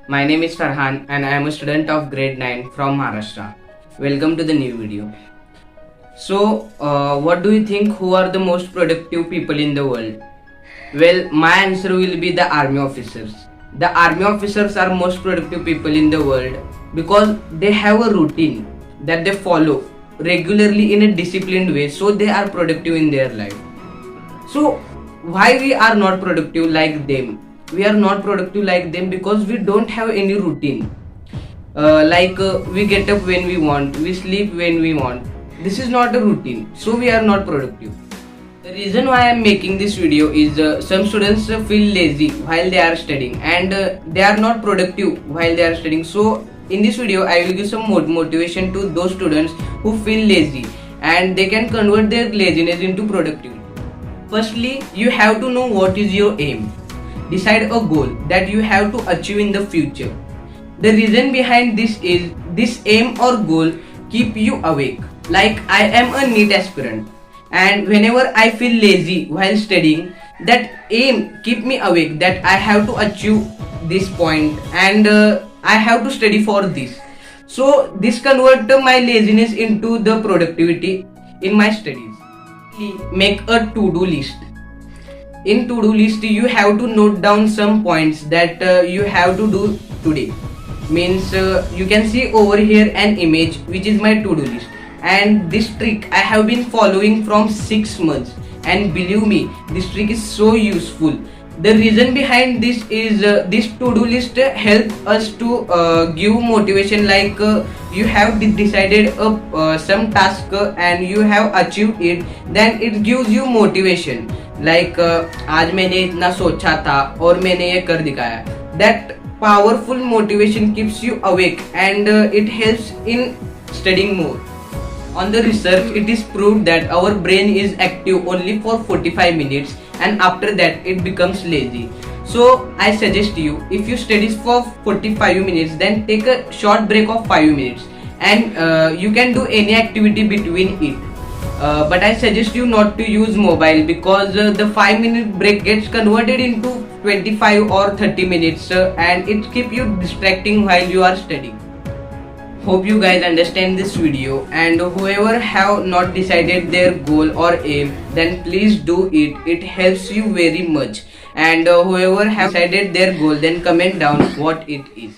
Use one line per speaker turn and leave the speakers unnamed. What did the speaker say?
My name is Farhan and I am a student of grade 9 from Maharashtra. Welcome to the new video. What do you think, who are the most productive people in the world? Well, my answer will be the army officers. The army officers are most productive people in the world because they have a routine that they follow regularly in a disciplined way, so they are productive in their life. So why we are not productive like them? We are not productive like them because we don't have any routine. We get up when we want, we sleep when we want. This is not a routine, so we are not productive. The reason why I am making this video is some students feel lazy while they are studying and they are not productive while they are studying. So in this video I will give some motivation to those students who feel lazy and they can convert their laziness into productivity. Firstly, you have to know what is your aim. Decide a goal that you have to achieve in the future. The reason behind this is this aim or goal keep you awake. Like I am a NEET aspirant and whenever I feel lazy while studying, that aim keep me awake that I have to achieve this point and I have to study for this. So this convert my laziness into the productivity in my studies. Make a to-do list. In to-do list you have to note down some points that you have to do today. Means you can see over here an image which is my to-do list, and this trick I have been following from 6 months, and believe me, this trick is so useful. The reason behind this is this to-do list help us to give motivation, like you have decided some task and you have achieved it, then it gives you motivation. Like आज मैंने इतना सोचा था और मैंने ये कर दिखाया. That powerful motivation keeps you awake and it helps in studying more. On the research, it is proved that our brain is active only for 45 minutes and after that it becomes lazy. So I suggest you, if you study for 45 minutes, then take a short break of 5 minutes and you can do any activity between it. But I suggest you not to use mobile because the 5-minute break gets converted into 25 or 30 minutes and it keep you distracting while you are studying. Hope you guys understand this video, and whoever have not decided their goal or aim, then please do it. It helps you very much. And whoever have decided their goal, then comment down what it is.